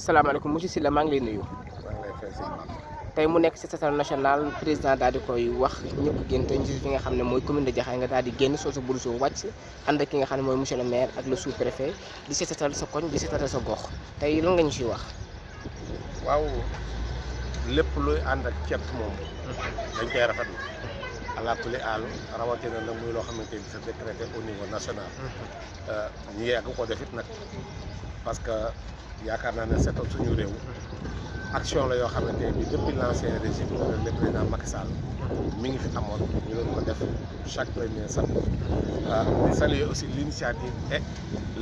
salaamaaleykum monsieur Sylla maa ngi lay nuyu. maa ngi lay fay si tey mu nekk ci stade national président daal di koy wax ñëpp génn te ñu fi nga xam ne mooy commune de Jaxaay nga daal di génn soo sa blouson wàcc ànd ak ki nga xam ne mooy monsieur le maire ak le sous préfet di seetal sa koñ di seetal sa gox tey lan nga ñu ciy wax. waaw lépp luy ànd ak cet moom dañ koy rafetlu ala kulli aal rawatina nag muy loo xamante ni c'est décrété au niveau national ñu yegg ko def it nag parce que yaakaar naa ne seetal suñu réew action la yoo xamante ni depuis l'ancien régime le président Macky Sall mi ngi fi amoon ñu doon ko def chaque premier samedi di saluer aussi l'initiative et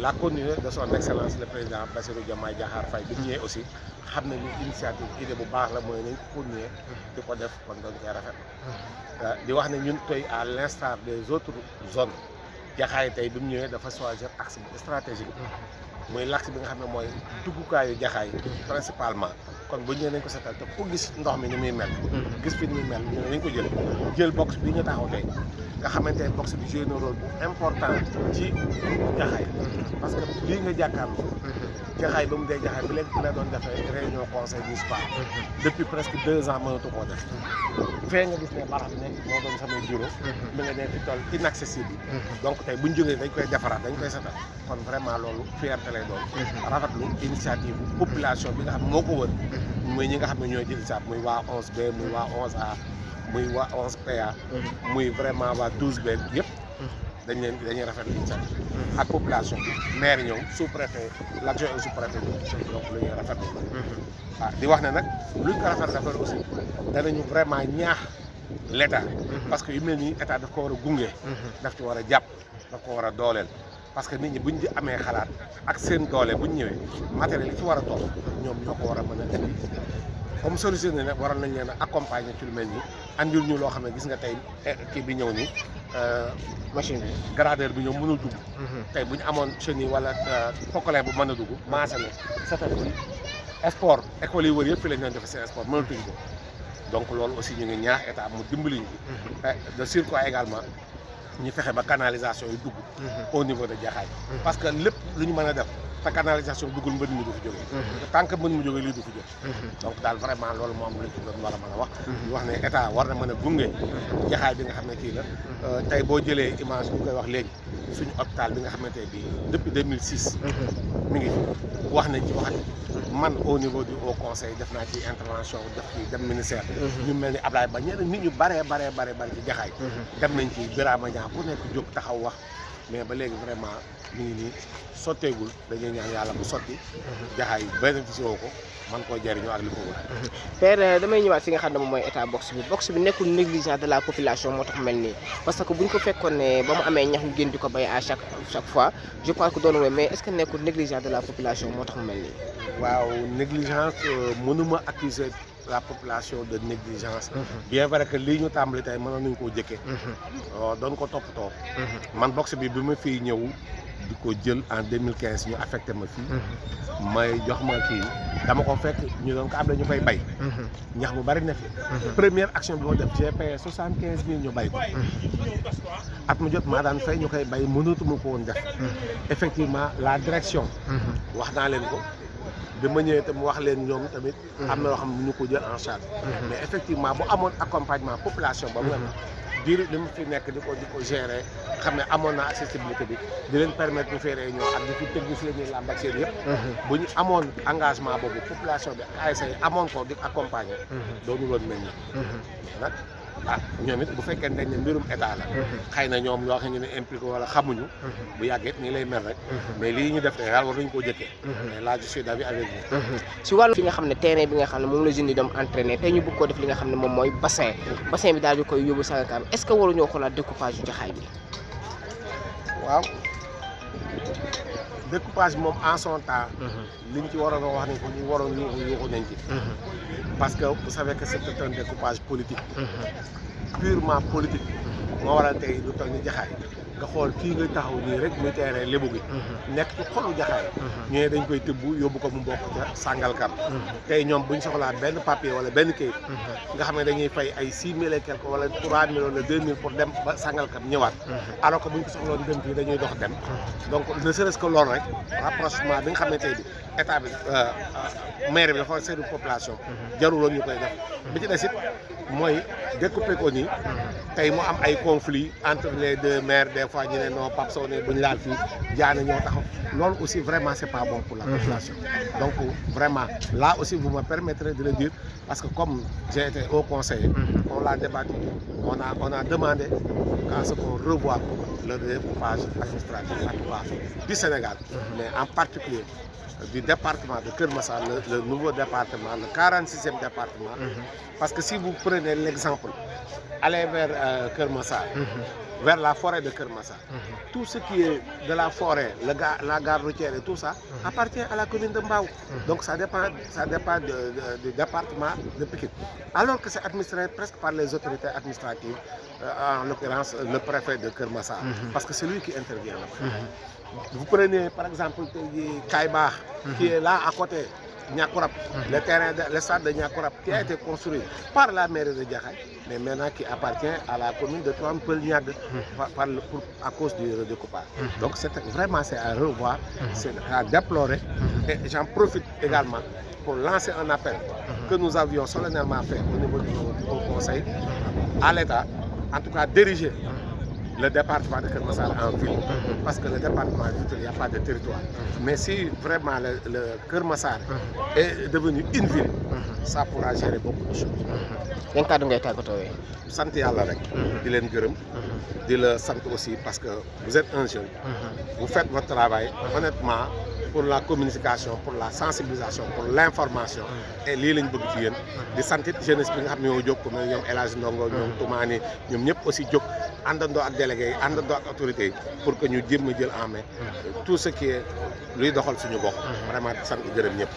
la continuité de son excellence le président Bassirou Diomaye Diakhar Faye bi ñëwee aussi xam ne ni initiative idée bu baax la mooy nañ ko continuer di ko def kon doon cee rafet di wax ne ñun tey à l'instar des autres zones Jaxaay tey bi mu ñëwee dafa choisir axe stratégique muy l'axe bi nga xam ne mooy duggukaayu Jaxaay principalement kon bu ñëwee nañ ko seetal te ku gis ndox mi ni muy mel gis fi ni muy mel ñu ne nañ ko jël box bi ñu taxaw tey nga xamante ne box bi joué na rôle bu important ci Jaxaay parce que lii nga jàkkaarloo Jaxaay ba mu dee Jaxaay bi léegi la doon defee réunion conseil municipal depuis presque 2 ans mënatu koo def fee nga gis ne barax bi nekk moo doon samay bureau mi nga ne fi toll inaccessible donc tey buñ jógee dañ koy defaraat dañ koy setal kon vraiment loolu fierté lay doon rafetlu initiative population bi nga xam ne moo ko wër muy ñi nga xam ne ñooy jël saab muy waa 11B muy waa 11A muy waa 11PA muy vraiment waa 12B yëpp dañuy rafetlu initiative ak population bi maire ñëw sous préfet l'adjoint au sous préfet donc lu ñuy rafetlu waaw di wax ne nag luñ ko rafetlu aussi danañu vraiment ñaax l'état parce que yu mel nii état daf ko war a gunge daf ci war a jàpp daf ko war a dooleel parce que nit ñi buñ di amee xalaat ak seen doole buñ ñëwee matériel yi ci war a toll ñoom ñoo ko war a mën a indi comme solutionné nag waroon nañ leen a accompagner ci lu mel nii andil ñu loo xam ne gis nga tey kii bi ñëw ni machine bi gradeur bi ñëw mënul dugg tey bu ñu amoon chenille wala pocolin bu mën a dugg maasale setal ci sport école yi wër yëpp fi lañ doon defe seen sport mënatuñ ko donc loolu aussi ñu ngi ñaax état mu dimbali ñu de surcroît également ñu fexe ba canalisation yi dugg au niveau de Jaxaay parce que lépp lu ñu mën a def te canalisation duggul mbën mi du fi jógee tant que mbën mi jógee lii du fi jóge donc daal vraiment loolu moo am lu ñu ci doon war a mën a wax ñu wax ne état war na mën a gunge Jaxaay bi nga xam ne kii la tey boo jëlee image ñu koy wax léegi suñu hôpital bi nga xamante bi depuis 2006 mi ngi wax nañ ci waxati man au niveau du haut conseil def naa ci intervention def ci dem ministère ñu mel ni Ablaye Ba ñeneen nit ñu baree ci Jaxaay dem nañ ci Birama Niang ku nekk jóg taxaw wax mais ba léegi vraiment ñu ngi nii sotteegul dañuy ñaan yàlla bu sotti Jaxaay bénéficié woo ko man koo jëriñoo ak li ko wër. père damay ñëwaat fi nga xam ne moom mooy état box bi nekkul négligence de la population moo tax mel nii parce que buñ ko fekkoon ne ba mu amee ñax ñu gën di ko bay à chaque fois je pense que doon wooy mais est-ce que nekkul négligence de la population moo tax mu mel nii. waaw négligence mënuma accuser la population de négligence bien vrai que lii ñu tàmbali tey mënoon nañu koo jëkkee doon ko toppatoo man box bi ma fii ñëw di ko jël en 2015 ñu affecté ma fii may jox ma kii dama ko fekk ñu doon ko am ñu koy bay ñax mu bari na fi première action bi ma def j'ai payé 75 000 ñu bay ko at mu jot maa daan fay ñu koy bay mënatuma ko woon def effectivement la direction wax naa leen ko bi ma ñëwee te mu wax leen ñoom tamit am na yoo xam ne ñu ko jël en charge mais effectivement bu amoon accompagnement population ba mu diir li mu fi nekk di ko gérer xam ne amoon na accessibilité bi di leen permettre ñu fee réunion ak di fi technicien ñuy làmb ak seen yëpp bu ñu amoon engagement boobu population bi ak ASC amoon ko di accompagner doonu loon mel ni nag ñoom it bu fekkee dañ ne mbirum état la xëy na ñoom ñoo xam ne impliqué wala xamuñu bu yàggee nii lay mel rek mais lii ñu def te yàlla war nañu koo jëkkee mais là je suis d'avis avec vous si wàllu fi nga xam ne terrain bi nga xam ne moom la jeunes yi doon entraîner tey ñu bëgg koo def li nga xam ne moom mooy bassin bi daal di koy yóbbu Sangalkam est-ce que waruñoo xoolaat découpage yu Jaxaay bi waaw découpage bi moom en son temps liñ ci waroon a wax ne ko ñu waroon yuuxu nañ ci parce que vous savez que c'est un découpage politique purement politique moo waral tey lu toll ni Jaxaay nga xool fii nga taxaw nii rek muy terrain Lébu gi nekk ci xolu Jaxaay ñëwee dañ koy tëbb yóbbu ko mu bokk ca Sangalkam tey ñoom buñ soxlaa benn papier wala benn kayit nga xam ne dañuy fay ay 6 000 et quelque wala 3 000 wala 2 000 pour dem ba Sangalkam ñëwaat alors que buñ ko soxloon dem fii dañuy dox dem donc ne serait-ce que loolu rek rapprochement bi nga xam ne tey bi état bi maire bi dafa seetlu population jaruloon ñu koy def bi ci des it mooy découper ko nii tey mu am ay conflits entre les deux maires des fois ñu ne non Pape Sow ne buñ laal fii jaane ñoo taxaw loolu aussi vraiment c'est pas bon pour la population donc vraiment là aussi vous me permettrez de le dire parce que comme j'ai été au conseil on l'a débattu on a demandé à ce qu'on revoie le découpage administratif en tout cas du Sénégal mais en particulier du département de Keur Massar, le nouveau département, le 46e département. Parce que si vous prenez l'exemple, allez vers Keur Massar, vers la forêt de Keur Massar, tout ce qui est de la forêt, la gare routière et tout ça, appartient à la commune de Mbao. Donc ça dépend du département de Pikine. Alors que c'est administré presque par les autorités administratives, en l'occurrence le préfet de Keur Massar, parce que c'est lui qui intervient là-bas. Vous prenez par exemple Kaïba, qui est là à côté, Niakourap, le stade de Niakourap, qui a été construit par la mairie de Jaxaay, mais maintenant qui appartient à la commune de Tivaouane-Peulh Niaga à cause du redécoupage. Donc vraiment c'est à revoir, c'est à déplorer. Et j'en profite également pour lancer un appel que nous avions solennellement fait au niveau du conseil à l'État, en tout cas diriger le département de Keur Massar en ville, parce que le département il n'y a pas de territoire. Mais si vraiment le Keur Massar est devenu une ville, ça pourra gérer beaucoup de choses. yan kàddu ngay tàggatoo sant yàlla rek. di leen gërëm. di la sant aussi parce que vous êtes un jeune. vous faites votre travail honnêtement pour la communication, pour la sensibilisation, pour l'information. et lii lañ bëgg ci yéen. di sant it jeunesse bi nga xam ne ñoo jóg comme ñoom El Hadj Ndongo ñoom Toumani ñoom ñëpp aussi jóg àndandoo ak délégués yi àndandoo ak autorités yi pour que ñu jéem a jël en main tout ce qui est luy doxal suñu gox. vraiment di sant gërëm ñëpp.